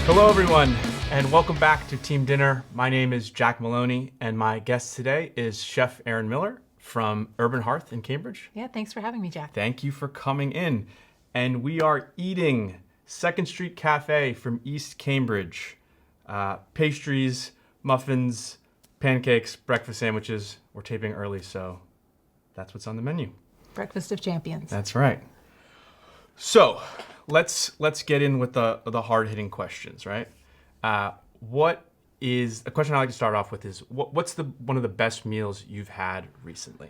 Hello, everyone, and welcome back to Team Dinner. My name is Jack Maloney, and my guest today is Chef Erin Miller from Urban Hearth in Cambridge. Yeah, thanks for having me, Jack. Thank you for coming in. And we are eating Second Street Cafe from East Cambridge. Pastries, muffins, pancakes, breakfast sandwiches. We're taping early, so that's what's on the menu. Breakfast of champions. That's right. So let's get in with the hard-hitting questions, right? What is a question I like to start off with is what's one of the best meals you've had recently?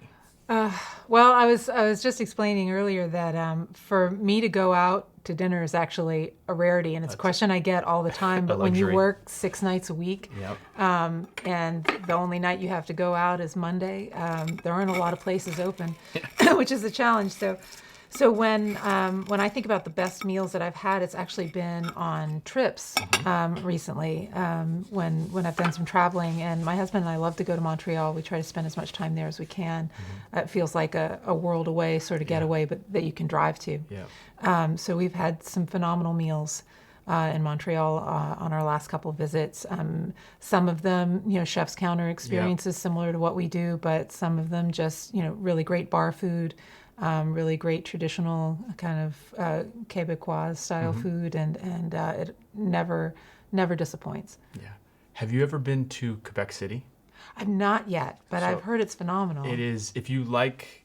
Well, I was just explaining earlier that for me to go out to dinner is actually a rarity, and it's a question I get all the time. But when you work 6 nights a week, Yep. And the only night you have to go out is Monday, there aren't a lot of places open, which is a challenge. So when I think about the best meals that I've had, it's actually been on trips recently when I've done some traveling. And my husband and I love to go to Montreal. We try to spend as much time there as we can. It feels like a world away sort of getaway, but that you can drive to. Yeah. So we've had some phenomenal meals in Montreal on our last couple of visits. Some of them, chef's counter experiences similar to what we do, but some of them just, really great bar food. Really great traditional kind of Quebecois style food, and it never disappoints. Yeah. Have you ever been to Quebec City? I've not yet, but I've heard it's phenomenal. It is. If you like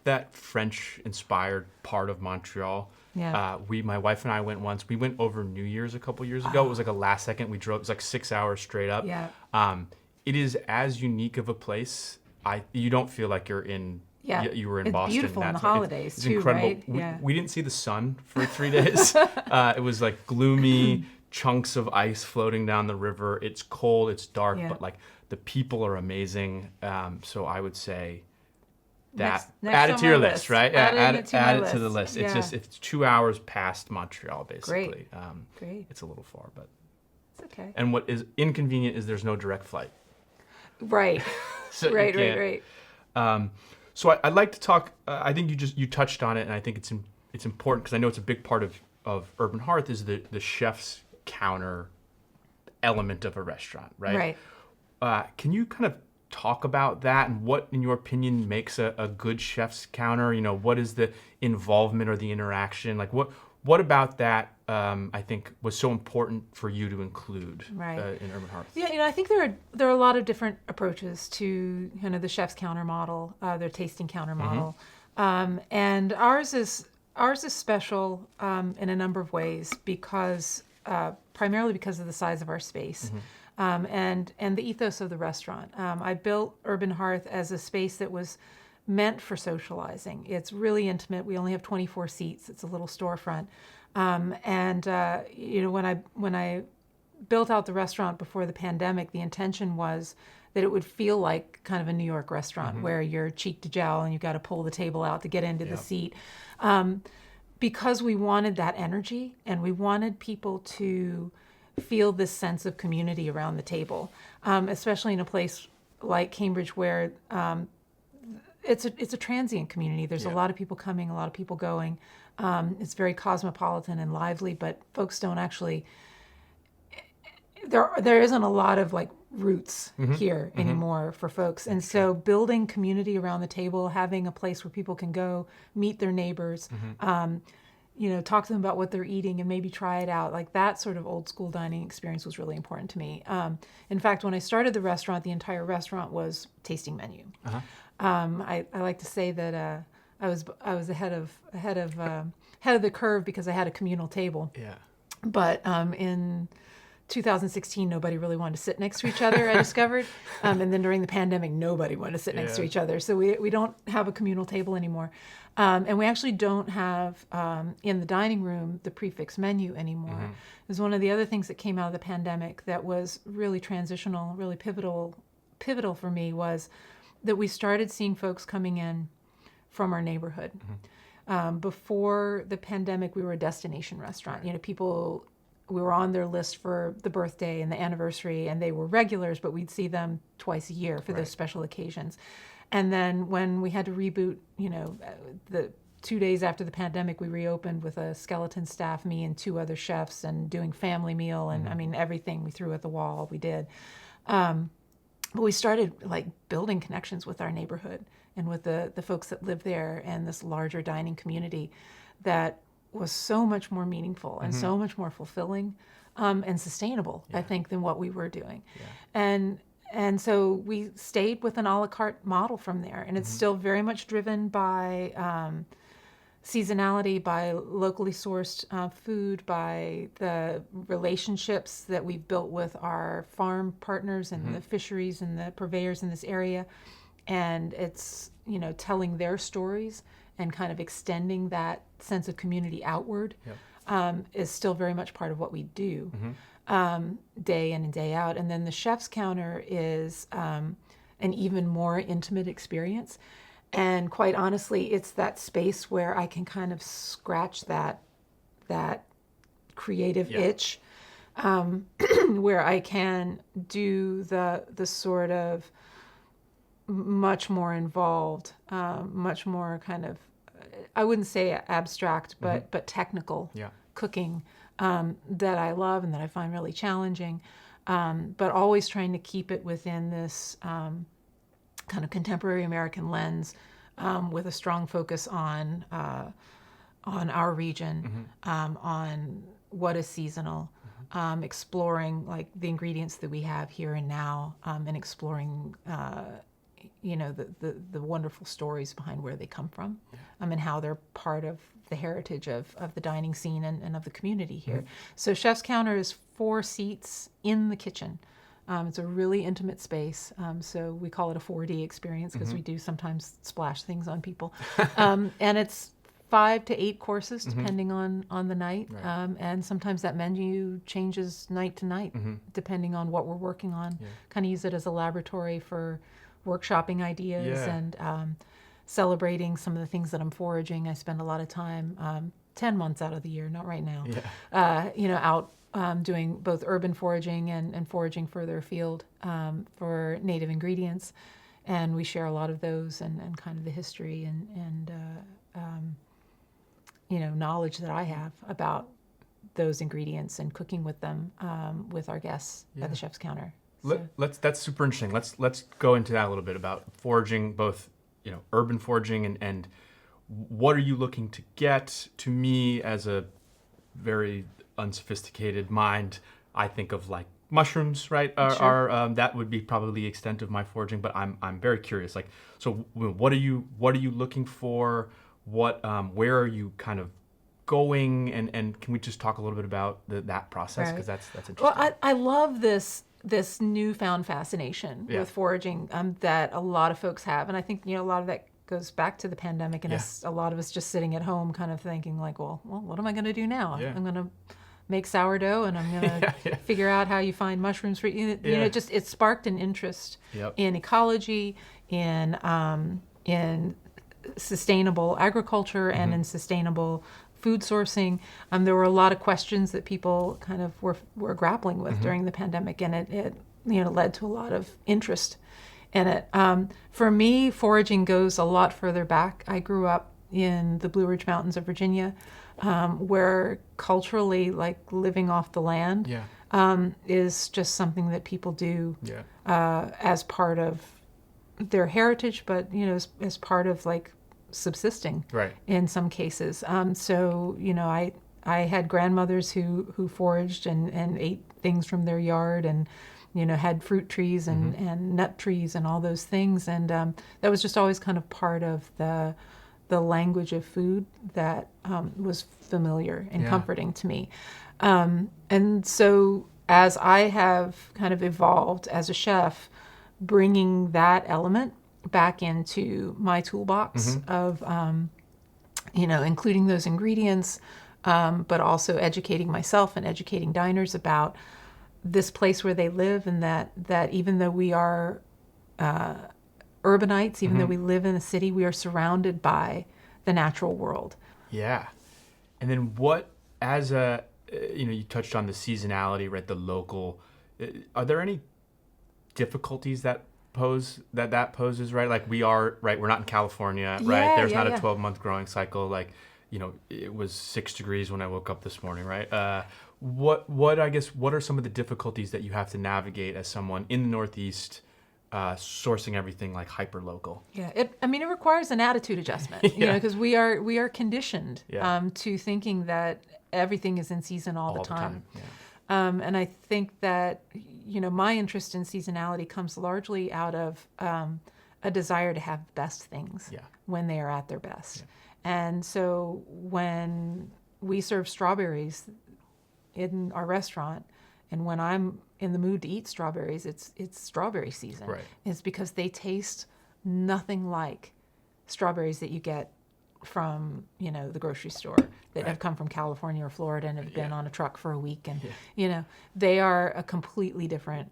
that French-inspired part of Montreal. Yeah. My wife and I went once. We went over New Year's a couple years ago. It was like a last second. We drove. It was like 6 hours straight up. Yeah. It is as unique of a place. You don't feel like you're in. Yeah, you were in it's Boston. Beautiful in the holidays it's too, incredible. right? Yeah. We didn't see the sun for 3 days. It was like gloomy, chunks of ice floating down the river. It's cold, it's dark, but like the people are amazing. So I would say that next add it on to your my list, right? Add it to the list. Yeah. It's 2 hours past Montreal, basically. Great. It's a little far, but it's okay. and what is inconvenient is there's no direct flight. Right. So right. So I'd like to talk. I think you touched on it, and I think it's important because I know it's a big part of Urban Hearth is the chef's counter element of a restaurant, right? Right. Can you kind of talk about that and what, in your opinion, makes a good chef's counter? What is the involvement or the interaction? Like what about that? I think was so important for you to include in Urban Hearth. Yeah, I think there are a lot of different approaches to kind of the chef's counter model, their tasting counter model, and ours is special in a number of ways because primarily because of the size of our space. And the ethos of the restaurant. I built Urban Hearth as a space that was meant for socializing. It's really intimate. We only have 24 seats. It's a little storefront. When I built out the restaurant before the pandemic, the intention was that it would feel like kind of a New York restaurant where you're cheek to jowl and you've got to pull the table out to get into the seat. Because we wanted that energy and we wanted people to feel this sense of community around the table, especially in a place like Cambridge where it's a transient community. There's a lot of people coming, a lot of people going. It's very cosmopolitan and lively, but folks don't actually. There isn't a lot of like roots here anymore for folks, and so building community around the table, having a place where people can go meet their neighbors, talk to them about what they're eating and maybe try it out. Like that sort of old school dining experience was really important to me. In fact, when I started the restaurant, the entire restaurant was tasting menu. I like to say that I was ahead of the curve because I had a communal table. Yeah. But in 2016, nobody really wanted to sit next to each other, I discovered. And then during the pandemic, nobody wanted to sit next to each other. So we don't have a communal table anymore. And we actually don't have, in the dining room, the prefix menu anymore. It was one of the other things that came out of the pandemic that was really transitional, really pivotal for me was that we started seeing folks coming in from our neighborhood. Before the pandemic, we were a destination restaurant. We were on their list for the birthday and the anniversary, and they were regulars, but we'd see them twice a year for those special occasions. And then when we had to reboot, the 2 days after the pandemic, we reopened with a skeleton staff, me and 2 other chefs, and doing family meal, and I mean everything we threw at the wall, we did. But we started like building connections with our neighborhood and with the folks that live there and this larger dining community that was so much more meaningful and so much more fulfilling and sustainable, I think, than what we were doing. And so we stayed with an a la carte model from there, and it's still very much driven by seasonality, by locally sourced food, by the relationships that we've built with our farm partners and the fisheries and the purveyors in this area. And it's, telling their stories and kind of extending that sense of community outward is still very much part of what we do day in and day out. And then the chef's counter is an even more intimate experience. And quite honestly, it's that space where I can kind of scratch that creative itch, where I can do the sort of much more involved, much more kind of, I wouldn't say abstract, but technical cooking that I love and that I find really challenging, but always trying to keep it within this kind of contemporary American lens, with a strong focus on our region, on what is seasonal, exploring like the ingredients that we have here and now, and exploring the wonderful stories behind where they come from, and how they're part of the heritage of the dining scene and of the community here. So Chef's Counter is 4 seats in the kitchen. It's a really intimate space, so we call it a 4D experience because we do sometimes splash things on people. And it's 5 to 8 courses depending on the night, and sometimes that menu changes night to night depending on what we're working on. Kind of use it as a laboratory for workshopping ideas and celebrating some of the things that I'm foraging. I spend a lot of time, 10 months out of the year, not right now, out doing both urban foraging and foraging further afield for native ingredients. And we share a lot of those and kind of the history and knowledge that I have about those ingredients and cooking with them with our guests at the Chef's Counter. So. That's super interesting. Let's go into that a little bit about foraging, both urban foraging and what are you looking to get? To me, as a very unsophisticated mind, I think of like mushrooms, right? That would be probably the extent of my foraging. But I'm very curious. Like, so what are you looking for? Where are you kind of going? And can we just talk a little bit about that process, because that's interesting. Well, I love this newfound fascination with foraging that a lot of folks have, and I think a lot of that goes back to the pandemic, and a lot of us just sitting at home kind of thinking like, well, what am I going to do now? I'm going to make sourdough, and I'm going to figure out how you find mushrooms for it sparked an interest in ecology, in sustainable agriculture, and in sustainable food sourcing. There were a lot of questions that people kind of were grappling with during the pandemic, and it led to a lot of interest in it. For me, foraging goes a lot further back. I grew up in the Blue Ridge Mountains of Virginia, where culturally, like living off the land is just something that people do as part of their heritage, but as part of like subsisting in some cases. So I had grandmothers who foraged and ate things from their yard, and had fruit trees and nut trees and all those things, and that was just always kind of part of the language of food that was familiar and comforting to me. And so as I have kind of evolved as a chef, bringing that element back into my toolbox of, including those ingredients, but also educating myself and educating diners about this place where they live, and that even though we are urbanites, even though we live in a city, we are surrounded by the natural world. Yeah. And then what, as a, you touched on the seasonality, right? The local, are there any difficulties that poses, right? Like we are, right? We're not in California, right? Yeah, There's yeah, not yeah. a 12-month growing cycle. Like, it was 6 degrees when I woke up this morning, right? What are some of the difficulties that you have to navigate as someone in the Northeast, sourcing everything like hyper local? Yeah, it requires an attitude adjustment, Yeah. because we are conditioned Yeah. to thinking that everything is in season all the time. Yeah. And I think that, my interest in seasonality comes largely out of a desire to have best things Yeah. when they are at their best. And so when we serve strawberries in our restaurant, and when I'm in the mood to eat strawberries, it's strawberry season. Right. It's because they taste nothing like strawberries that you get from, the grocery store that have come from California or Florida and have been on a truck for a week. And, they are a completely different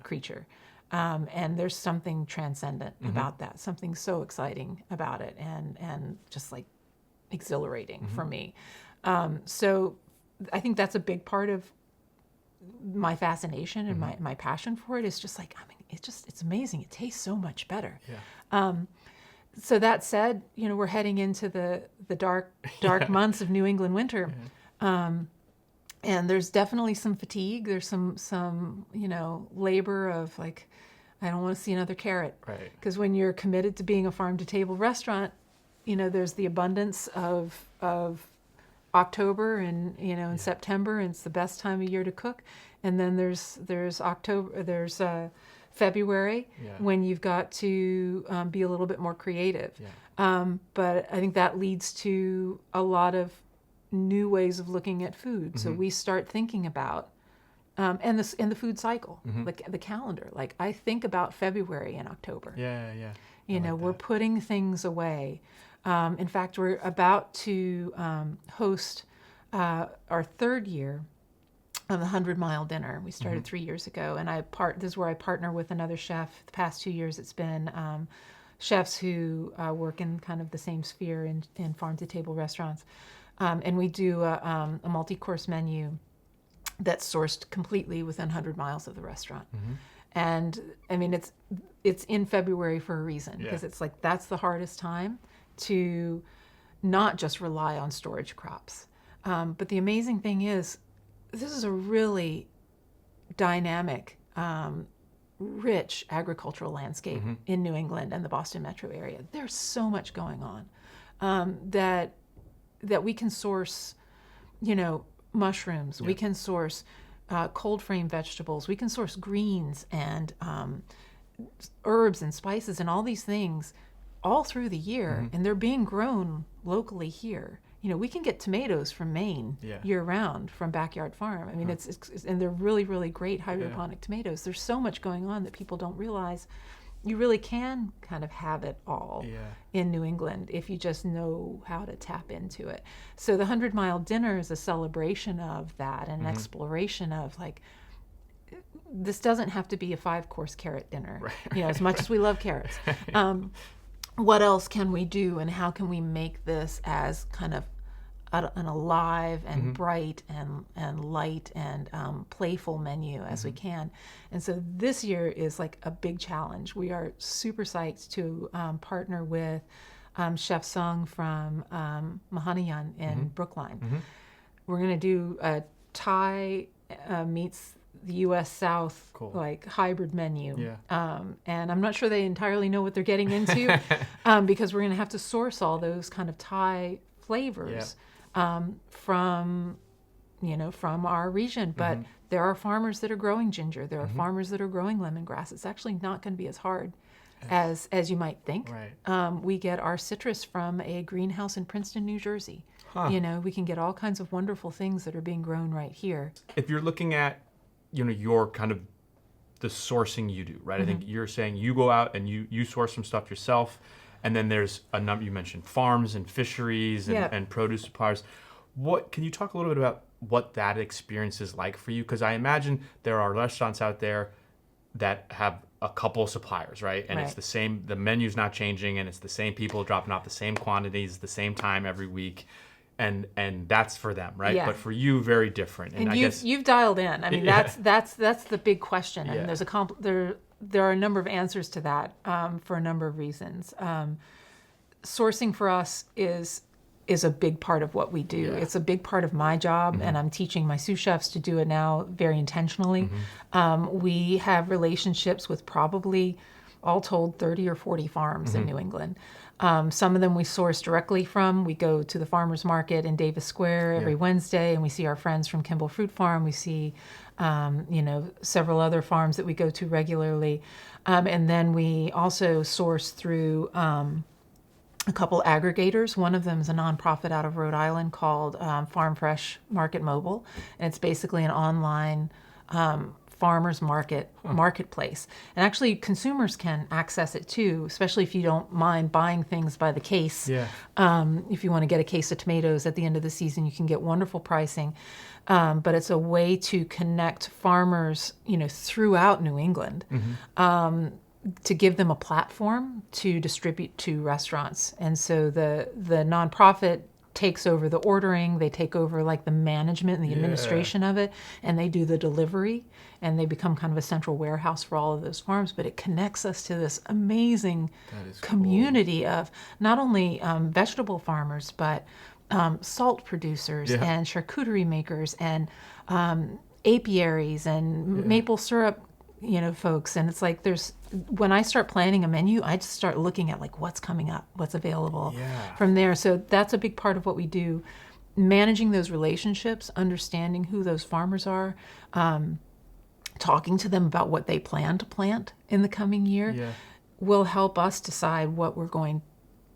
creature. And there's something transcendent about that, something so exciting about it, and just like exhilarating for me. So I think that's a big part of my fascination and my passion for it. Is just like, it's amazing. It tastes so much better. Yeah. So that said, we're heading into the dark months of New England winter. And there's definitely some fatigue. There's some labor of like, I don't want to see another carrot. Right. Because when you're committed to being a farm to table restaurant, there's the abundance of October and in September, and it's the best time of year to cook. And then there's February when you've got to be a little bit more creative. But I think that leads to a lot of new ways of looking at food. So we start thinking about and the food cycle, like the calendar. Like I think about February and October. Yeah. We're putting things away. In fact, we're about to host our third year of the 100-mile dinner. We started 3 years ago, and this is where I partner with another chef. The past 2 years, it's been chefs who work in kind of the same sphere in farm-to-table restaurants. And we do a multi-course menu that's sourced completely within 100 miles of the restaurant. And it's in February for a reason, because it's like that's the hardest time to not just rely on storage crops. But the amazing thing is, this is a really dynamic, rich agricultural landscape in New England and the Boston metro area. There's so much going on that we can source, mushrooms. We can source cold frame vegetables. We can source greens and herbs and spices and all these things all through the year, and they're being grown locally here. We can get tomatoes from Maine year round from Backyard Farm. It's and they're really, really great hydroponic tomatoes. There's so much going on that people don't realize. You really can kind of have it all in New England if you just know how to tap into it. So the 100-mile dinner is a celebration of that, and an exploration of like, this doesn't have to be a 5-course carrot dinner, as much as we love carrots. What else can we do, and how can we make this as kind of an alive and bright and light and playful menu as we can? And so this year is like a big challenge. We are super psyched to partner with Chef Sung from Mahanayan in Brookline. We're going to do a Thai meets the U.S. South like hybrid menu. And I'm not sure they entirely know what they're getting into because we're going to have to source all those kind of Thai flavors from our region. But there are farmers that are growing ginger. There are farmers that are growing lemongrass. It's actually not going to be as hard as you might think. We get our citrus from a greenhouse in Princeton, New Jersey. We can get all kinds of wonderful things that are being grown right here. If you're looking at your kind of the sourcing you do, right? I think you're saying you go out and you source some stuff yourself, and then there's a number, you mentioned farms and fisheries and produce suppliers. What can you talk a little bit about what that experience is like for you? Because I imagine there are restaurants out there that have a couple suppliers, right? And it's the same, the menu's not changing, and it's the same people dropping off the same quantities, the same time every week. And that's for them, right? But for you, very different. And I guess you've dialed in. That's the big question. And there's there are a number of answers to that for a number of reasons. Sourcing for us is a big part of what we do. Yeah. It's a big part of my job, and I'm teaching my sous chefs to do it now very intentionally. We have relationships with probably, all told, 30 or 40 farms in New England. Some of them we source directly from. We go to the farmers market in Davis Square every Wednesday, and we see our friends from Kimball Fruit Farm. We see, several other farms that we go to regularly. And then we also source through a couple aggregators. One of them is a nonprofit out of Rhode Island called Farm Fresh Market Mobile. And it's basically an online farmers marketplace. And actually consumers can access it too, especially if you don't mind buying things by the case. Yeah. If you want to get a case of tomatoes at the end of the season, you can get wonderful pricing. But it's a way to connect farmers, throughout New England. To give them a platform to distribute to restaurants. And so the nonprofit takes over the ordering, they take over like the management and the administration of it, and they do the delivery, and they become kind of a central warehouse for all of those farms. But it connects us to this amazing community of not only vegetable farmers, but salt producers and charcuterie makers and apiaries and maple syrup folks. And it's like when I start planning a menu, I just start looking at like what's coming up, what's available from there. So that's a big part of what we do, managing those relationships, understanding who those farmers are, talking to them about what they plan to plant in the coming year will help us decide what we're going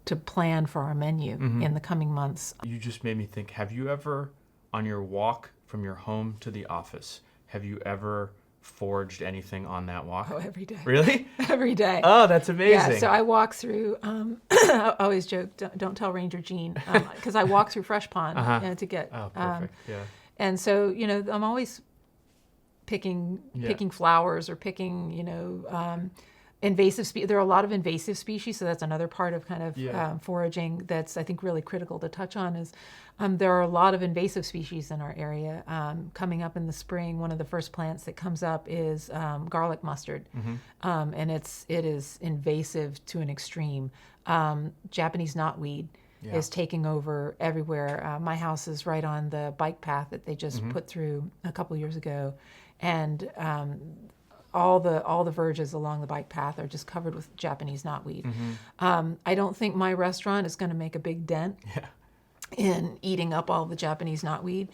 to plan for our menu in the coming months. You just made me think, have you ever, on your walk from your home to the office, have you ever foraged anything on that walk? Oh, every day. Really? Every day. Oh, that's amazing. Yeah, so I walk through, I always joke, don't tell Ranger Jean, because I walk through Fresh Pond to get, Oh, perfect. and so, I'm always picking flowers or picking, invasive species. There are a lot of invasive species, so that's another part of kind of foraging that's, I think, really critical to touch on is there are a lot of invasive species in our area. Coming up in the spring, one of the first plants that comes up is garlic mustard, and it is invasive to an extreme. Japanese knotweed is taking over everywhere. My house is right on the bike path that they just put through a couple years ago, and all the verges along the bike path are just covered with Japanese knotweed. I don't think my restaurant is going to make a big dent in eating up all the Japanese knotweed,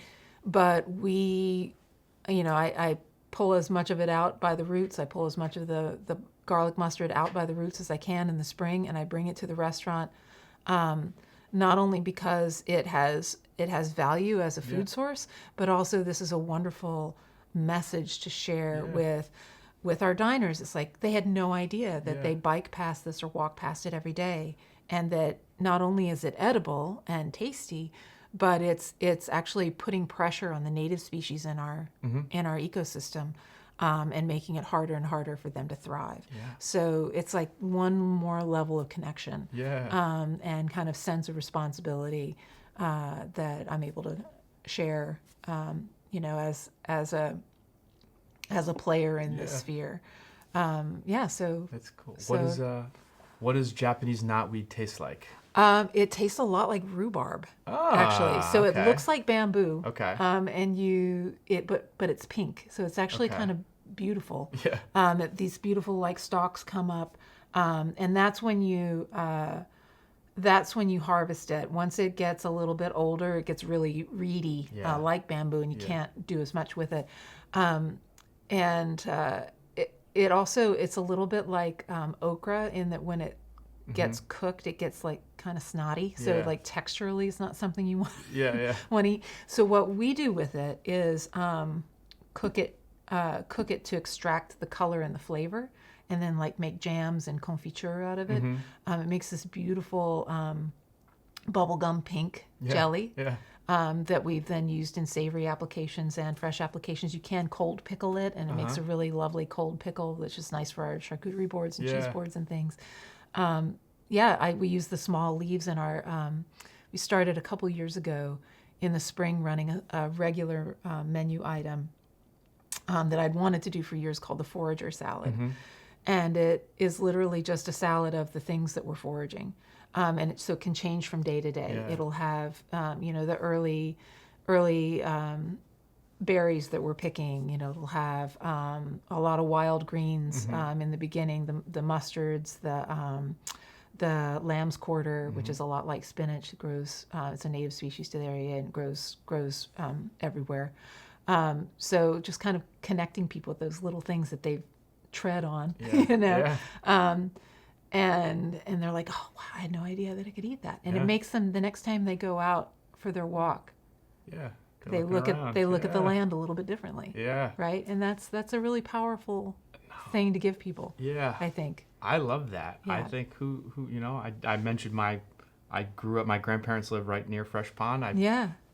but I pull as much of it out by the roots. I pull as much of the garlic mustard out by the roots as I can in the spring, and I bring it to the restaurant, not only because it has value as a food source, but also this is a wonderful message to share with our diners. It's like they had no idea that they bike past this or walk past it every day, and that not only is it edible and tasty, but it's actually putting pressure on the native species in our ecosystem, and making it harder and harder for them to thrive. So it's like one more level of connection, and kind of sense of responsibility that I'm able to share, as a player in this sphere. So that's cool. So, what does Japanese knotweed taste like? It tastes a lot like rhubarb, actually. So it looks like bamboo. Okay. But it's pink. So it's actually kind of beautiful. These beautiful like stalks come up, and that's when you harvest it. Once it gets a little bit older, it gets really reedy, like bamboo, and you can't do as much with it. It also, it's a little bit like okra in that when it gets cooked, it gets like kind of snotty. So like texturally, it's not something you want want to eat. So what we do with it is cook it to extract the color and the flavor, and then like make jams and confiture out of it. It makes this beautiful bubblegum pink jelly. That we've then used in savory applications and fresh applications. You can cold pickle it, and it makes a really lovely cold pickle, which is nice for our charcuterie boards and cheese boards and things. We use the small leaves in our, we started a couple years ago in the spring running a regular menu item that I'd wanted to do for years called the forager salad. and it is literally just a salad of the things that we're foraging. So it can change from day to day. Yeah. It'll have, the early berries that we're picking. It'll have a lot of wild greens in the beginning, the mustards, the lamb's quarter, which is a lot like spinach. It grows. It's a native species to the area and grows everywhere. So just kind of connecting people with those little things that they've tread on, Yeah. And they're like, oh wow, I had no idea that I could eat that, and it makes them, the next time they go out for their walk, they look at the land a little bit differently. Yeah. Right, and that's a really powerful thing to give people. Yeah. I think. I love that. Yeah. I think I mentioned I grew up. My grandparents live right near Fresh Pond. I've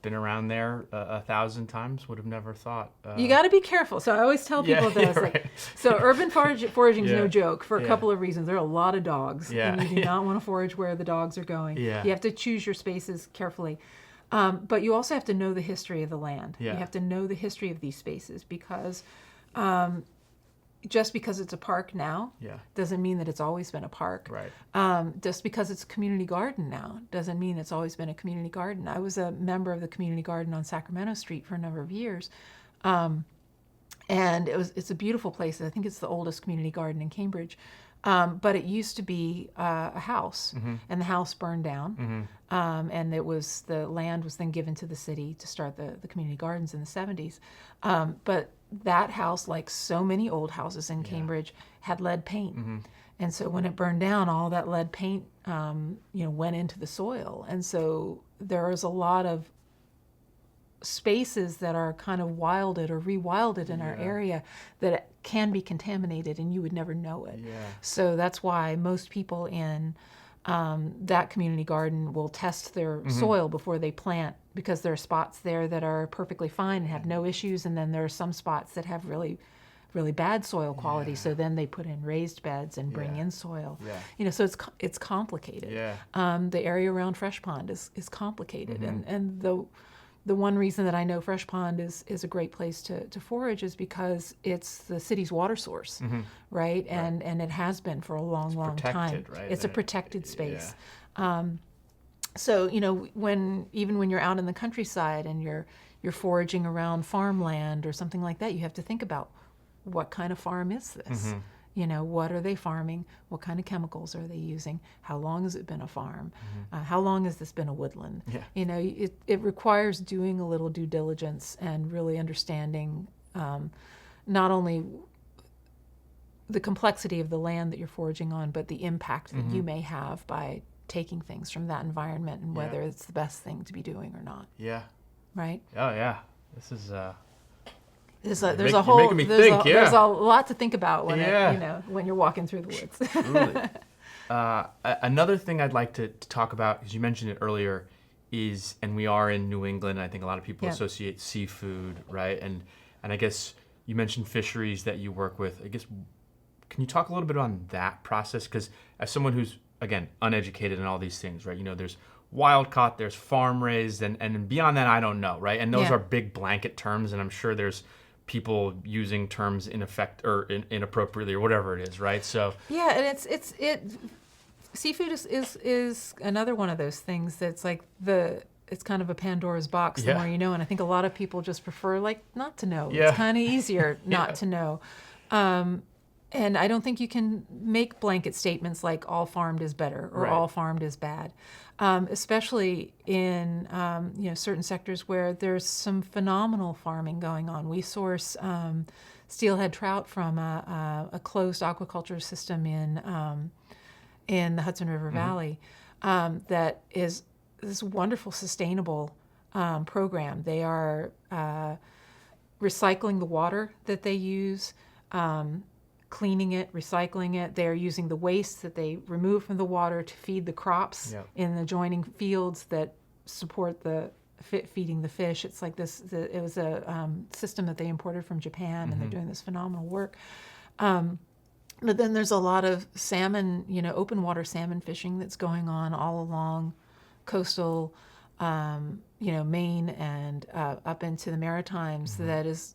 been around there 1,000 times. Would have never thought. You got to be careful. So I always tell people this. Right. Like, so urban foraging is no joke for a couple of reasons. There are a lot of dogs, and you do not want to forage where the dogs are going. Yeah. You have to choose your spaces carefully. But you also have to know the history of the land. Yeah. You have to know the history of these spaces, because just because it's a park now doesn't mean that it's always been a park. Right. Just because it's a community garden now doesn't mean it's always been a community garden. I was a member of the community garden on Sacramento Street for a number of years. And it's a beautiful place. I think it's the oldest community garden in Cambridge. But it used to be a house, and the house burned down. And the land was then given to the city to start the community gardens in the 70s. But that house, like so many old houses in Cambridge, had lead paint. And so when it burned down, all that lead paint, went into the soil. And so there is a lot of spaces that are kind of wilded or rewilded in our area that can be contaminated, and you would never know it. So that's why most people in that community garden will test their soil before they plant, because there are spots there that are perfectly fine and have no issues, and then there are some spots that have really, really bad soil quality. So then they put in raised beds and bring in soil. So it's complicated. The area around Fresh Pond is complicated, and the one reason that I know Fresh Pond is a great place to forage is because it's the city's water source, right? And it has been for a long time. Right? It's a protected space. So when you're out in the countryside and you're foraging around farmland or something like that, you have to think about, what kind of farm is this? What are they farming? What kind of chemicals are they using? How long has it been a farm? How long has this been a woodland? It requires doing a little due diligence and really understanding not only the complexity of the land that you're foraging on, but the impact that you may have by taking things from that environment, and whether it's the best thing to be doing or not. Right? Oh yeah. This is There's a lot to think about when you're walking through the woods. Truly. Another thing I'd like to talk about, because you mentioned it earlier, is, and we are in New England, I think a lot of people associate seafood, right? And I guess you mentioned fisheries that you work with. I guess, can you talk a little bit on that process? Because as someone who's, again, uneducated in all these things, right? There's wild caught, there's farm raised, and beyond that, I don't know, right? And those are big blanket terms, and I'm sure there's people using terms in effect or inappropriately or whatever it is, right? So and seafood is another one of those things that's like it's kind of a Pandora's box. The more you know, and I think a lot of people just prefer not to know. It's kind of easier not to know. And I don't think you can make blanket statements like all farmed is better or all farmed is bad, especially in certain sectors where there's some phenomenal farming going on. We source steelhead trout from a closed aquaculture system in the Hudson River Valley that is this wonderful sustainable program. They are recycling the water that they use. Cleaning it, recycling it. They're using the waste that they remove from the water to feed the crops in the adjoining fields that support the feeding the fish. It's like this. It was a system that they imported from Japan, and they're doing this phenomenal work. But then there's a lot of salmon, open water salmon fishing that's going on all along coastal, Maine and up into the Maritimes. That is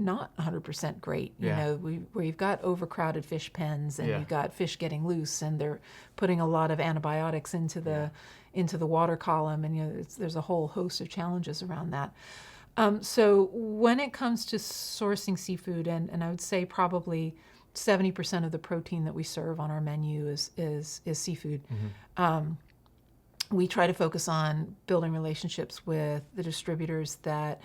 not 100% great. You Yeah. know, where you've got overcrowded fish pens, and Yeah. you've got fish getting loose, and they're putting a lot of antibiotics into the water column, and there's a whole host of challenges around that. So when it comes to sourcing seafood, and I would say probably 70% of the protein that we serve on our menu is seafood. We try to focus on building relationships with the distributors that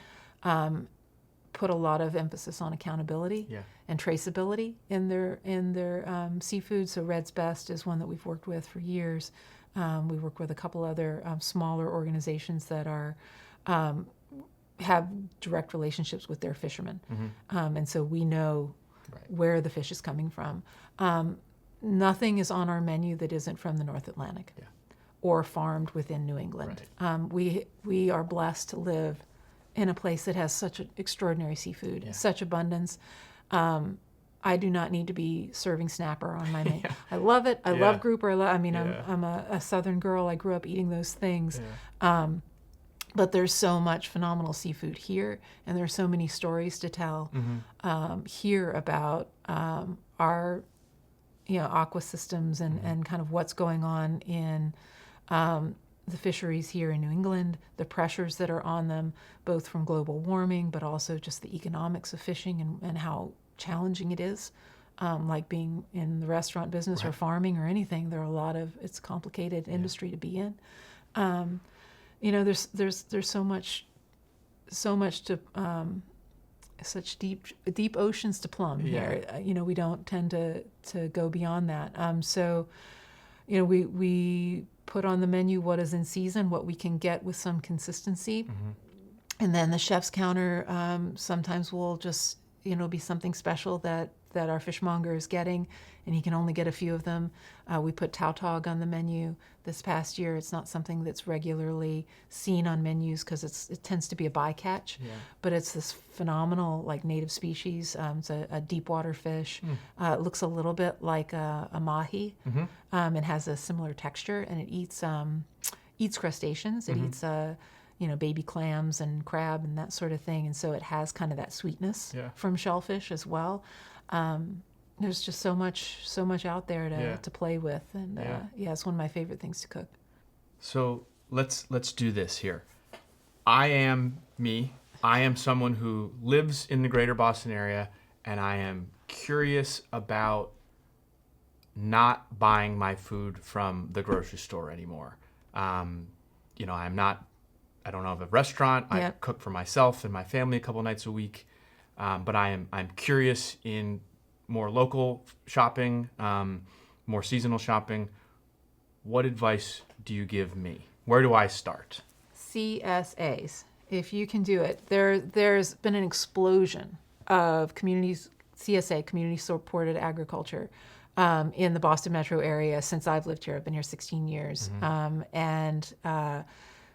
put a lot of emphasis on accountability and traceability in their seafood. So Red's Best is one that we've worked with for years. We work with a couple other smaller organizations that have direct relationships with their fishermen, and so we know where the fish is coming from. Nothing is on our menu that isn't from the North Atlantic or farmed within New England. We are blessed to live in a place that has such extraordinary seafood, such abundance. I do not need to be serving snapper on my menu. I love it. I love grouper. I'm a Southern girl. I grew up eating those things. But there's so much phenomenal seafood here, and there's so many stories to tell here about our aqua systems and kind of what's going on in the fisheries here in New England, the pressures that are on them, both from global warming, but also just the economics of fishing and how challenging it is. Like being in the restaurant business or farming or anything, it's a complicated industry to be in. There's so much to such deep oceans to plumb here. We don't tend to go beyond that. So we put on the menu what is in season, what we can get with some consistency, and then the chef's counter sometimes will just be something special that our fishmonger is getting, and he can only get a few of them. We put tautog on the menu this past year. It's not something that's regularly seen on menus because it tends to be a bycatch, but it's this phenomenal native species. It's a deep water fish. It looks a little bit like a mahi. It has a similar texture, and it eats crustaceans. It eats baby clams and crab and that sort of thing, and so it has kind of that sweetness from shellfish as well. There's just so much out there to play with, and it's one of my favorite things to cook. So let's do this here. I am someone who lives in the greater Boston area, and I am curious about not buying my food from the grocery store anymore. I don't have a restaurant. I cook for myself and my family a couple nights a week. But I'm curious in more local shopping, more seasonal shopping. What advice do you give me? Where do I start? CSAs, if you can do it. There's been an explosion of CSA, community supported agriculture, in the Boston metro area since I've lived here. I've been here 16 years.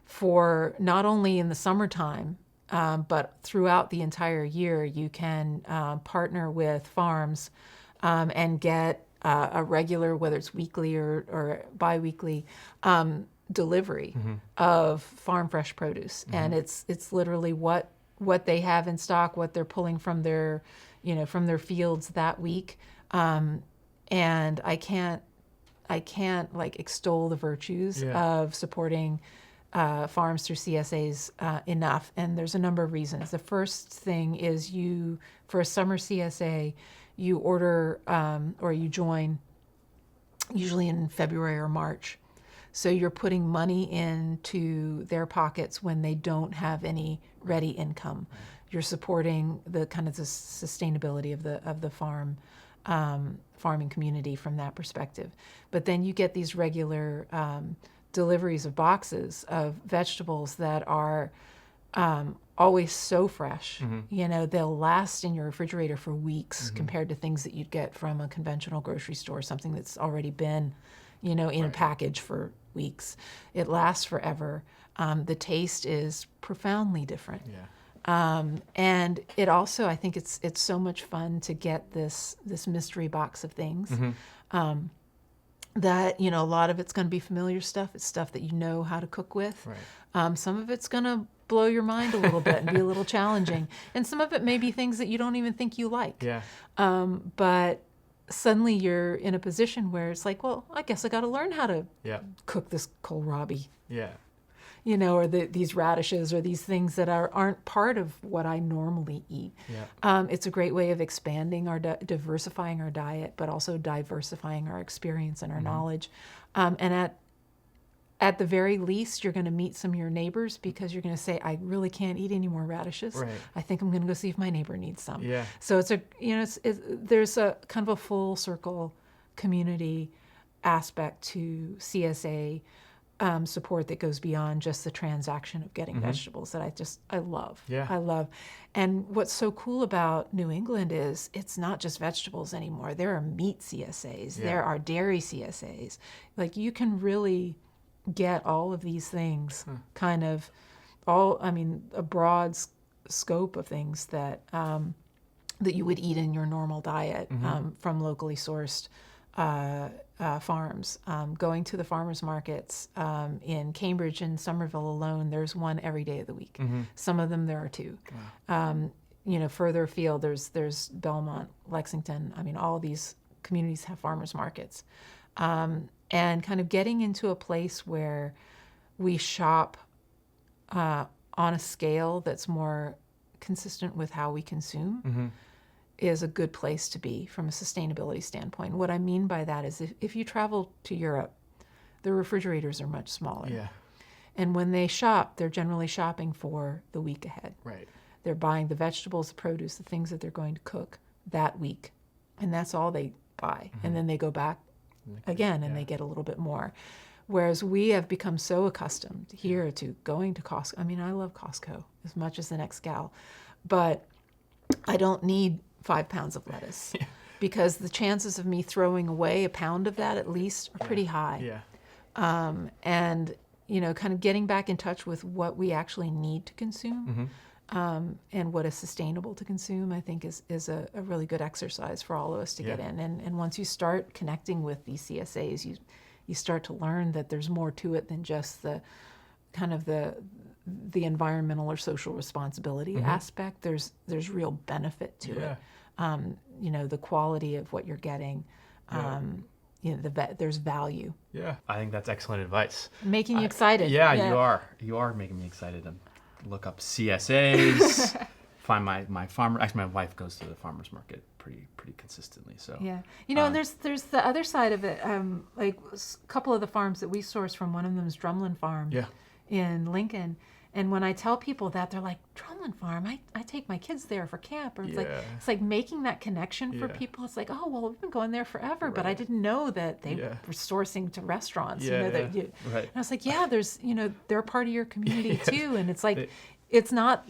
For not only in the summertime, but throughout the entire year, you can partner with farms and get a regular, whether it's weekly or biweekly, delivery of farm fresh produce. And it's literally what they have in stock, what they're pulling from their fields that week. And I can't extol the virtues of supporting farms through CSAs enough, and there's a number of reasons. The first thing is for a summer CSA, you order or you join usually in February or March. So you're putting money into their pockets when they don't have any ready income. You're supporting the kind of the sustainability of the farming community from that perspective. But then you get these regular deliveries of boxes of vegetables that are always so fresh. They'll last in your refrigerator for weeks compared to things that you'd get from a conventional grocery store, something that's already been, in a package for weeks. It lasts forever. The taste is profoundly different. And it also, I think it's so much fun to get this mystery box of things. That a lot of it's going to be familiar stuff. It's stuff that you know how to cook with. Some of it's going to blow your mind a little bit and be a little challenging. And some of it may be things that you don't even think you like. Yeah. But suddenly you're in a position where it's like, well, I guess I got to learn how to cook this kohlrabi. Yeah. You know, or these radishes or these things that aren't part of what I normally eat. Yeah. It's a great way of expanding diversifying our diet, but also diversifying our experience and our knowledge. And at the very least, you're going to meet some of your neighbors because you're going to say, I really can't eat any more radishes. Right. I think I'm going to go see if my neighbor needs some. Yeah. So there's a kind of a full circle community aspect to CSA support that goes beyond just the transaction of getting vegetables that I love. Yeah. I love. And what's so cool about New England is it's not just vegetables anymore. There are meat CSAs. Yeah. There are dairy CSAs. Like you can really get all of these things kind of a broad scope of things that that you would eat in your normal diet from locally sourced farms. Going to the farmers markets in Cambridge and Somerville alone, there's one every day of the week. Some of them there are two. Wow. Further afield, there's Belmont, Lexington. I mean, all of these communities have farmers markets. And kind of getting into a place where we shop on a scale that's more consistent with how we consume is a good place to be from a sustainability standpoint. What I mean by that is if you travel to Europe, the refrigerators are much smaller. Yeah. And when they shop, they're generally shopping for the week ahead. Right. They're buying the vegetables, the produce, the things that they're going to cook that week. And that's all they buy. And then they go back again and they get a little bit more. Whereas we have become so accustomed here to going to Costco. I mean, I love Costco as much as the next gal, but I don't need 5 pounds of lettuce because the chances of me throwing away a pound of that at least are pretty high. Yeah. And, kind of getting back in touch with what we actually need to consume and what is sustainable to consume, I think is a really good exercise for all of us to get in. And once you start connecting with these CSAs, you start to learn that there's more to it than just the kind of the environmental or social responsibility aspect. There's real benefit to it. The quality of what you're getting. There's value. Yeah. I think that's excellent advice. Making you excited. Yeah, you are. You are making me excited to look up CSAs, find my farmer. Actually, my wife goes to the farmer's market pretty consistently. So and there's the other side of it. Like a couple of the farms that we source from, one of them is Drumlin Farm in Lincoln. And when I tell people that, they're like, Drumlin Farm, I take my kids there for camp. Or it's like making that connection for people. It's like, oh, well, we've been going there forever, but I didn't know that they were sourcing to restaurants. And I was like, there's, they're part of your community too. And it's like, it's not,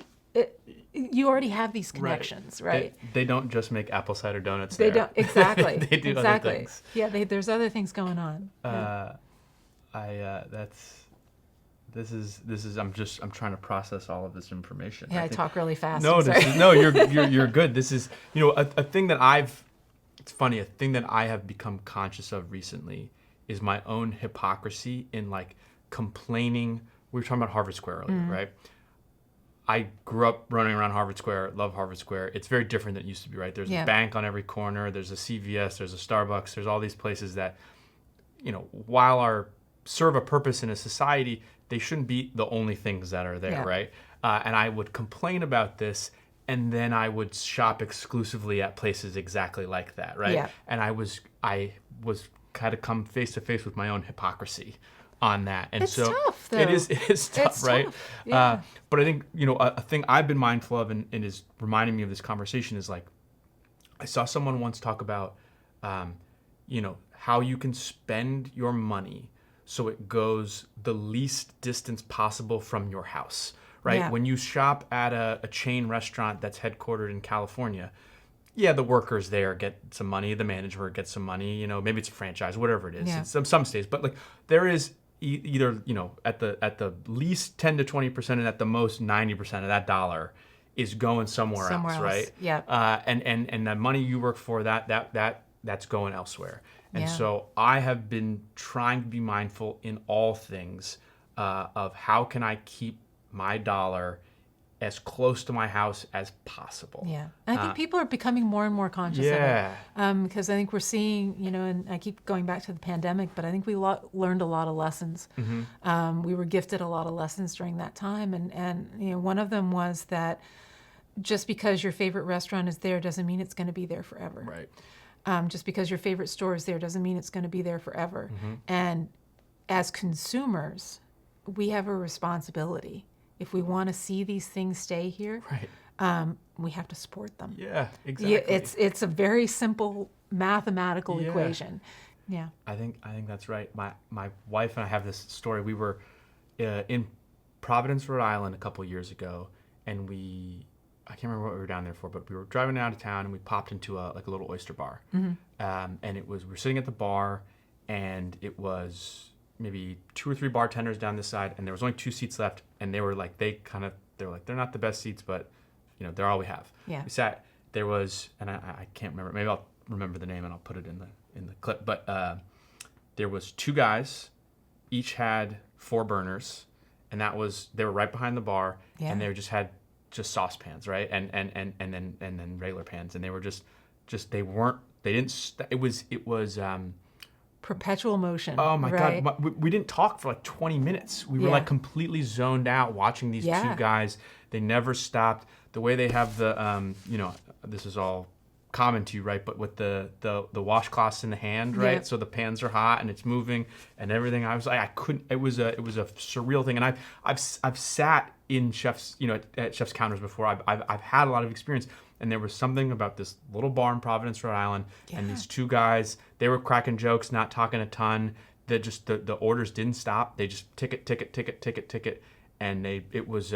you already have these connections, right? They don't just make apple cider donuts They there. don't, exactly. They do other things. Yeah, there's other things going on. This is I'm trying to process all of this information. Yeah, I talk really fast. No, you're good. This is, a thing that it's funny, a thing that I have become conscious of recently is my own hypocrisy in like complaining. We were talking about Harvard Square earlier, right? I grew up running around Harvard Square, love Harvard Square. It's very different than it used to be, right? There's a bank on every corner, there's a CVS, there's a Starbucks, there's all these places that, while serve a purpose in a society, they shouldn't be the only things that are there, right? And I would complain about this, and then I would shop exclusively at places exactly like that, right? Yeah. And I was kind of come face to face with my own hypocrisy on that. And it's so tough, though. it is tough, It's right? tough. Yeah. But I think, a thing I've been mindful of and is reminding me of this conversation is like, I saw someone once talk about, how you can spend your money so it goes the least distance possible from your house, right? Yeah. When you shop at a chain restaurant that's headquartered in California, the workers there get some money, the manager gets some money, maybe it's a franchise, whatever it is. Yeah. It's some states, but like there is either, at the least 10 to 20% and at the most 90% of that dollar is going somewhere else, right? Yeah. And the money you work for, that's going elsewhere. And so I have been trying to be mindful in all things of how can I keep my dollar as close to my house as possible. Yeah. And I think people are becoming more and more conscious of it. Because I think we're seeing, and I keep going back to the pandemic, but I think we learned a lot of lessons. We were gifted a lot of lessons during that time. And one of them was that just because your favorite restaurant is there doesn't mean it's going to be there forever. Right. Just because your favorite store is there doesn't mean it's going to be there forever. And as consumers, we have a responsibility. If we want to see these things stay here, we have to support them. Yeah, exactly. It's a very simple mathematical equation. Yeah. I think that's right. My wife and I have this story. We were in Providence, Rhode Island a couple years ago, and I can't remember what we were down there for, but we were driving out of town and we popped into a little oyster bar. And we were sitting at the bar, and it was maybe 2 or 3 bartenders down this side, and there was only 2 seats left, and they were like, they're not the best seats, but they're all we have. Yeah. We sat, there was, and I can't remember, maybe I'll remember the name and I'll put it in the clip, but there was 2 guys, each had 4 burners, and they were right behind the bar, and they just had saucepans, right? And then regular pans, and they were it was perpetual motion. Oh my right? God. We didn't talk for like 20 minutes. We were like completely zoned out watching these 2 guys. They never stopped. The way they have the, this is all common to you, right? But with the washcloths in the hand, right? Yep. So the pans are hot and it's moving and everything. I was like, I couldn't, it was a surreal thing. And I've sat in chefs, at chefs' counters before. I've had a lot of experience. And there was something about this little bar in Providence, Rhode Island, and these 2 guys, they were cracking jokes, not talking a ton. The orders didn't stop. They just ticket, and it was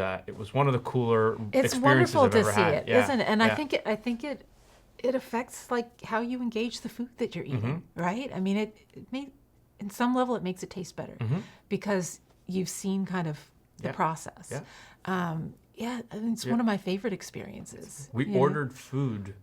one of the cooler it's experiences wonderful I've to ever see had. it, isn't it? And I think it affects like how you engage the food that you're eating, right? I mean, in some level, it makes it taste better because you've seen kind of the process. Yeah, I mean, it's one of my favorite experiences. We ordered food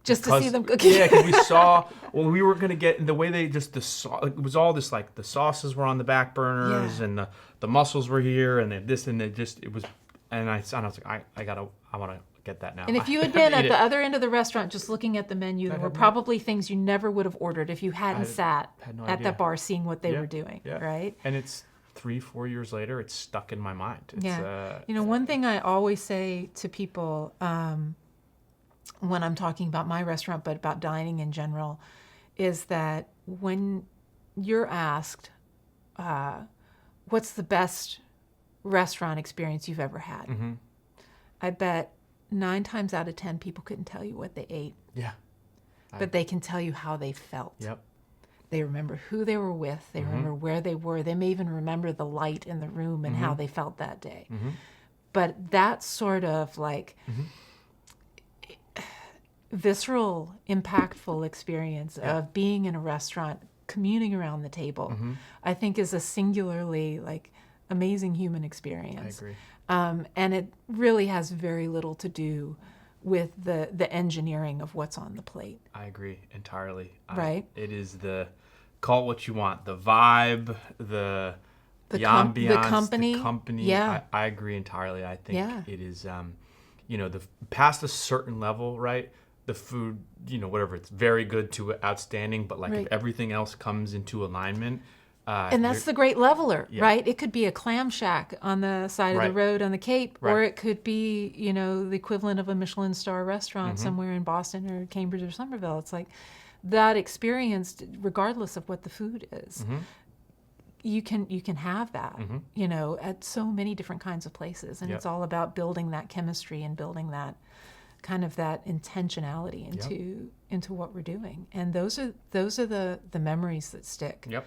just to see them cooking. Yeah, because we saw we were gonna get the way they just it was all this like the sauces were on the back burners and the mussels were here and this and it was and I was like I want to get that now. And if you had been at the other end of the restaurant just looking at the menu, there were probably things you never would have ordered if you hadn't sat at that bar seeing what they were doing, right? And it's 3-4 years later, it's stuck in my mind. It's, one thing I always say to people when I'm talking about my restaurant, but about dining in general, is that when you're asked, what's the best restaurant experience you've ever had? I bet 9 times out of 10 people couldn't tell you what they ate. Yeah. But they can tell you how they felt. Yep. They remember who they were with. They remember where they were. They may even remember the light in the room and how they felt that day. But that sort of like visceral, impactful experience of being in a restaurant, communing around the table, I think is a singularly like amazing human experience. I agree. And it really has very little to do with the engineering of what's on the plate. I agree entirely. Right. It is call it what you want, the vibe, the ambiance, the company. Yeah. I agree entirely. I think it is, past a certain level, right? The food, whatever, it's very good to outstanding, but like if everything else comes into alignment. And that's the great leveler, right? It could be a clam shack on the side of the road on the Cape, or it could be, the equivalent of a Michelin star restaurant somewhere in Boston or Cambridge or Somerville. It's like that experience, regardless of what the food is, you can have that, at so many different kinds of places. And it's all about building that chemistry and building that kind of that intentionality into what we're doing. And those are the memories that stick. Yep.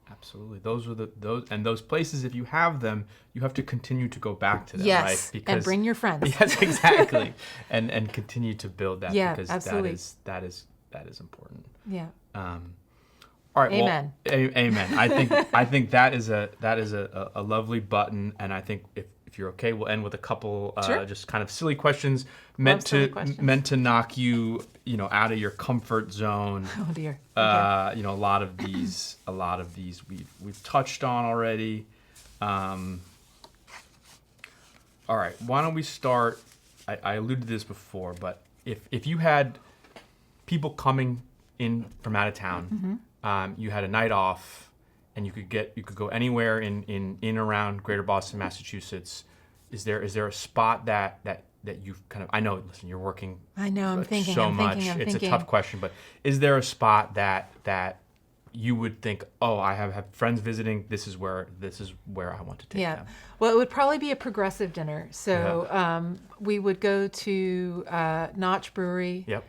Absolutely. Those places, if you have them, you have to continue to go back to them, yes, right? and bring your friends. Yes, exactly. and continue to build that because absolutely. that is important. Yeah. All right. Amen. Well, amen. I think that is a lovely button, and I think if you're okay, we'll end with a couple just kind of silly questions meant to knock you out of your comfort zone. Oh dear. Okay. A lot of these we've touched on already. All right, why don't we start? I alluded to this before, but if you had people coming in from out of town, you had a night off, and you could go anywhere in around Greater Boston, Massachusetts. Is there a spot that you've kind of? I know. Listen, you're working. I know. I'm thinking. so I'm much. thinking. I'm It's thinking. a tough question, but is there a spot that you would think, oh, I have friends visiting. This is where I want to take Yeah. them. Well, it would probably be a progressive dinner. So we would go to Notch Brewery Yep.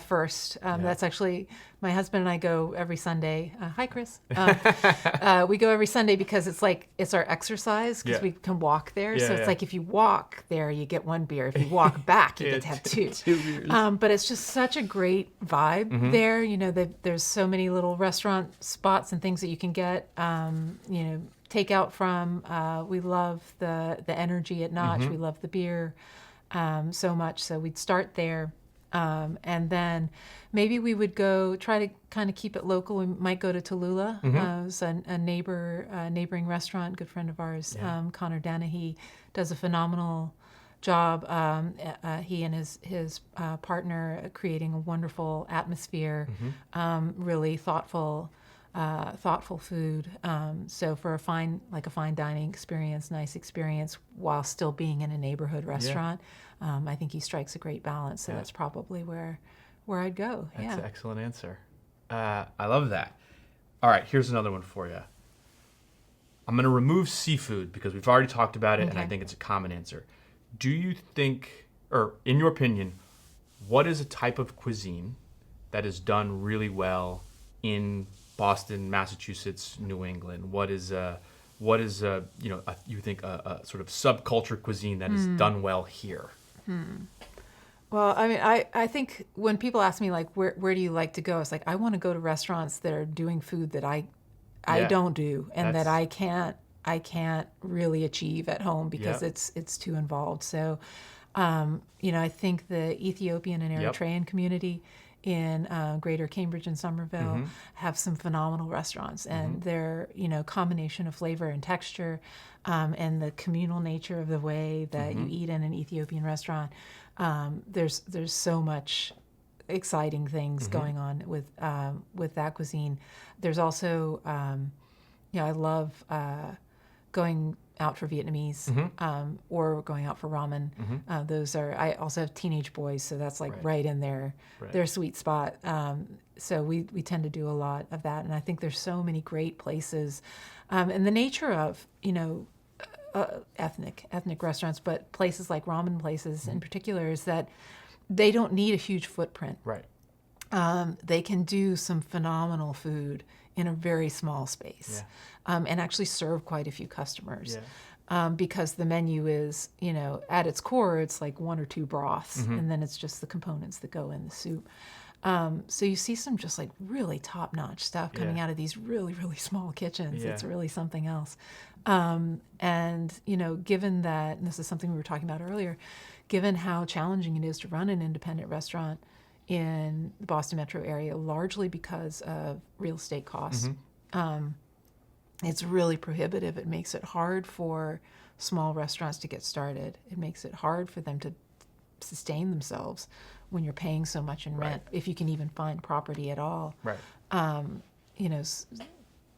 first. That's actually, my husband and I go every Sunday. Hi, Chris. We go every Sunday because it's our exercise because Yeah. we can walk there. Yeah, So it's yeah. like if you walk there, you get one beer. If you walk back, you get to have two. Two beers. But it's just such a great vibe there. You know, there's so many little restaurant spots and things that you can get, take out from. We love the energy at Notch. We love the beer so much. So we'd start there. And then maybe we would go try to kind of keep it local. We might go to Tallulah. It's a neighboring restaurant, good friend of ours, Connor Danahy, does a phenomenal job. He and his partner creating a wonderful atmosphere, really thoughtful food. So for a fine dining experience, nice experience while still being in a neighborhood restaurant. I think he strikes a great balance. So that's probably where I'd go. That's an excellent answer. I love that. All right, here's another one for you. I'm going to remove seafood because we've already talked about it, and I think it's a common answer. Do you think, or in your opinion, what is a type of cuisine that is done really well in Boston, Massachusetts, New England? What is you think a sort of subculture cuisine that is done well here? Well, I mean, I think when people ask me like where do you like to go, it's like I want to go to restaurants that are doing food that I don't do and that I can't really achieve at home because it's too involved. So, I think the Ethiopian and Eritrean community in Greater Cambridge and Somerville have some phenomenal restaurants, and their combination of flavor and texture, and the communal nature of the way that you eat in an Ethiopian restaurant. There's so much exciting things going on with that cuisine. There's also I love going out for Vietnamese or going out for ramen. Those are. I also have teenage boys, so that's like right in their sweet spot. So we tend to do a lot of that, and I think there's so many great places, and the nature of ethnic restaurants, but places like ramen places in particular is that they don't need a huge footprint. Right. They can do some phenomenal food in a very small space, and actually serve quite a few customers. Because the menu is, at its core, it's like one or two broths, and then it's just the components that go in the soup. So you see some just like really top-notch stuff coming out of these really, really small kitchens. It's really something else. And, given that, and this is something we were talking about earlier, given how challenging it is to run an independent restaurant in the Boston metro area, largely because of real estate costs, it's really prohibitive. It makes it hard for small restaurants to get started. It makes it hard for them to sustain themselves when you're paying so much in rent, if you can even find property at all. Right.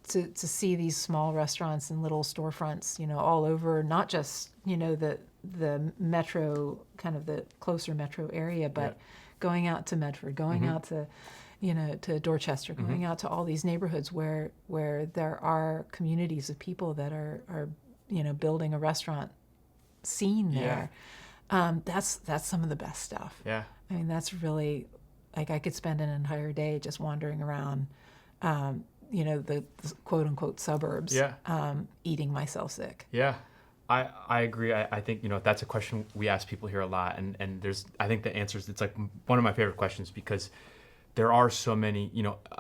To see these small restaurants and little storefronts, all over, not just, the metro, kind of the closer metro area, but going out to Medford, going out to, to Dorchester, going out to all these neighborhoods where there are communities of people that are building a restaurant scene there. That's some of the best stuff. Yeah. I mean, that's really, like, I could spend an entire day just wandering around, the quote unquote suburbs, eating myself sick. Yeah. I agree. I think, that's a question we ask people here a lot. And there's, I think the answer is, it's like one of my favorite questions because there are so many,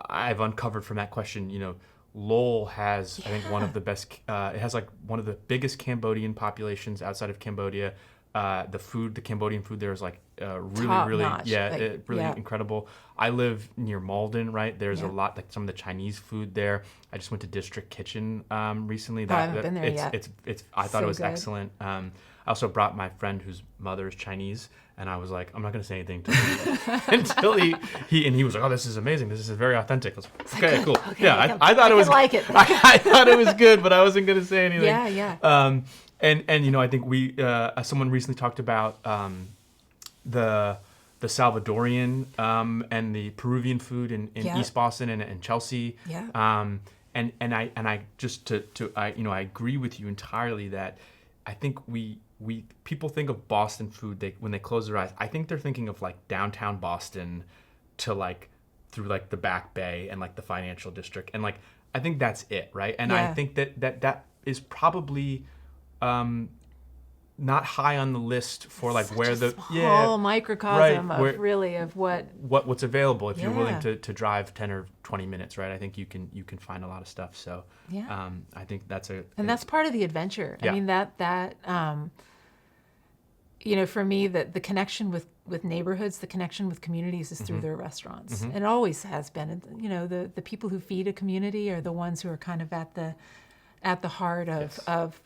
I've uncovered from that question, Lowell has, I think, one of the best, it has like one of the biggest Cambodian populations outside of Cambodia, The food, the Cambodian food there is like really, Top really, notch. Like, really yeah. incredible. I live near Malden, right? There's a Yeah. lot, like some of the Chinese food there. I just went to District Kitchen recently. I haven't been there yet. It's. I thought it So was good. excellent. I also brought my friend whose mother is Chinese, and I was like, I'm not gonna say anything until he was like, oh, this is amazing. This is very authentic. I was like, okay, cool. Okay, Yeah, I thought it was like it. I thought it was good, but I wasn't gonna say anything. Yeah, yeah. And I think we someone recently talked about the Salvadorian and the Peruvian food in Yeah. East Boston and Chelsea. Yeah. And I just to I agree with you entirely that I think we people think of Boston food when they close their eyes. I think they're thinking of like downtown Boston to like through like the Back Bay and like the financial district, and like I think that's it, right? And I Yeah. think that is probably not high on the list for like Such where a the small microcosm right, of where- really of what. what's available if you're willing Yeah. to drive 10 or 20 minutes, right? I think you can find a lot of stuff. So Yeah. I think that's And that's part of the adventure. Yeah. I mean, for me, the connection with neighborhoods, the connection with communities is through Mm-hmm. their restaurants. And it always has been. And, the people who feed a community are the ones who are kind of at the heart Yes. of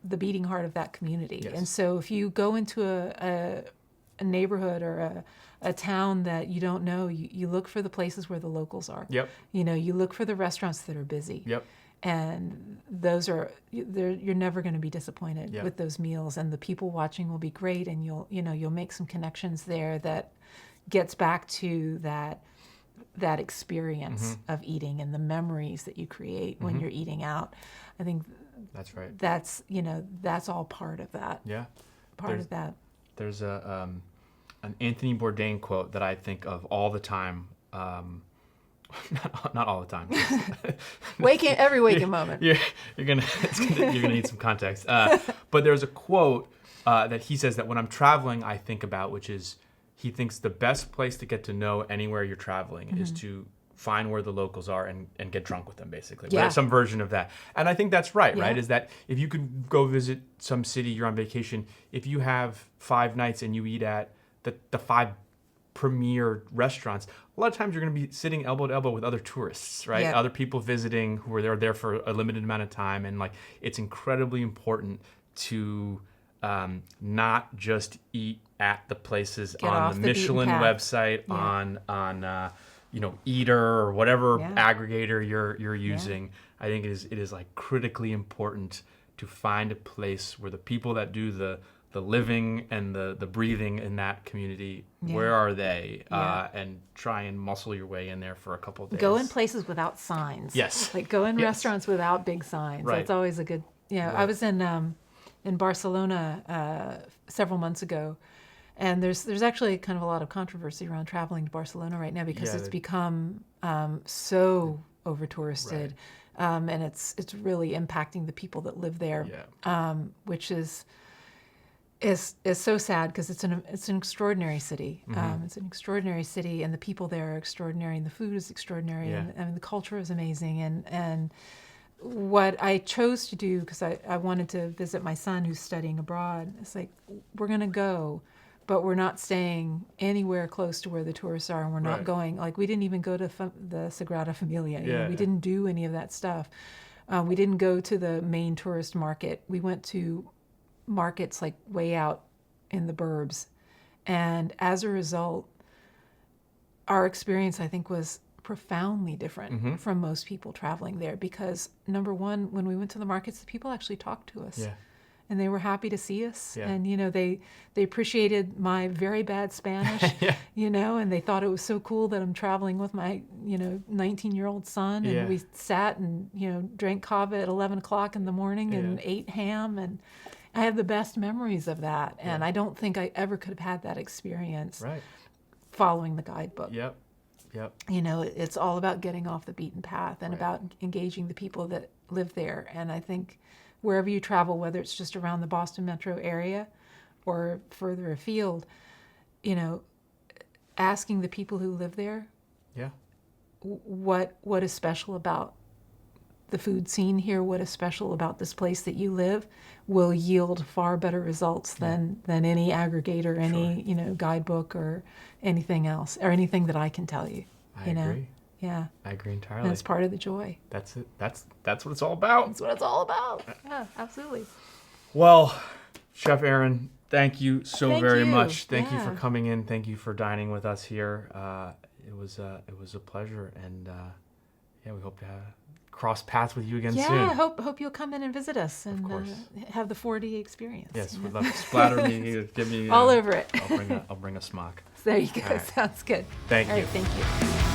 the beating heart of that community. Yes. And so if you go into a neighborhood or a town that you don't know, you look for the places where the locals are. Yep. You look for the restaurants that are busy. Yep. And those you're never going to be disappointed Yeah. with those meals, and the people watching will be great, and you'll make some connections there that gets back to that experience of eating and the memories that you create when you're eating out. I think That's right. that's all part of that. Yeah. Part of that. There's an Anthony Bourdain quote that I think of all the time. Not all the time. Every waking moment. You're gonna need some context. But there's a quote that he says that when I'm traveling, I think about, which is he thinks the best place to get to know anywhere you're traveling is to find where the locals are and get drunk with them, basically. Yeah. Some version of that. And I think that's right, Yeah. right? Is that if you could go visit some city, you're on vacation, if you have 5 nights and you eat at the 5 premier restaurants, a lot of times you're going to be sitting elbow to elbow with other tourists, right? Yeah. Other people visiting who are there for a limited amount of time. And like, it's incredibly important to not just eat at the places Get on off the the beaten Michelin path. website, Yeah. on Eater or whatever Yeah. aggregator you're using. I think it is like critically important to find a place where the people that do the living and the breathing in that community, Yeah. where are they? Yeah. And try and muscle your way in there for a couple of days. Go in places without signs. Yes. Like go in Yes. restaurants without big signs. Right. That's always a good. I Right. was in Barcelona several months ago, and there's actually kind of a lot of controversy around traveling to Barcelona right now because Yeah, it's they- become so over touristed, and it's really impacting the people that live there, which is so sad because it's an extraordinary city. It's an extraordinary city, and the people there are extraordinary, and the food is extraordinary, Yeah. and the culture is amazing. And what I chose to do, because I wanted to visit my son who's studying abroad, it's like, we're going to go, but we're not staying anywhere close to where the tourists are, and we're not Right. going, like, we didn't even go to the Sagrada Familia. Yeah. We didn't do any of that stuff. We didn't go to the main tourist market. We went to markets like way out in the burbs. And as a result, our experience, I think, was profoundly different from most people traveling there because, number one, when we went to the markets, the people actually talked to us. Yeah. And they were happy to see us. Yeah. And, they appreciated my very bad Spanish, and they thought it was so cool that I'm traveling with my, 19-year-old son. And Yeah. we sat and, drank kava at 11 o'clock in the morning and Yeah. ate ham. And I have the best memories of that. And I don't think I ever could have had that experience Right. following the guidebook. Yep. It's all about getting off the beaten path and Right. about engaging the people that live there. And I think wherever you travel, whether it's just around the Boston metro area or further afield, asking the people who live there Yeah. what is special about the food scene here, what is special about this place that you live, will yield far better results than any aggregator, any guidebook or anything else, or anything that I can tell you. I agree. Yeah. I agree entirely. And it's part of the joy. That's it. That's what it's all about. That's what it's all about. Yeah, absolutely. Well, Chef Erin, thank you so very you. much. Thank you Yeah. for coming in. Thank you for dining with us here. It was a pleasure, and we hope to cross paths with you again soon. Yeah, hope you'll come in and visit us and course. have the 4D experience. Yes, we'd love to splatter me, give me all over it. I'll bring a smock. There you go. All right. Sounds good. Thank All you. right, thank you.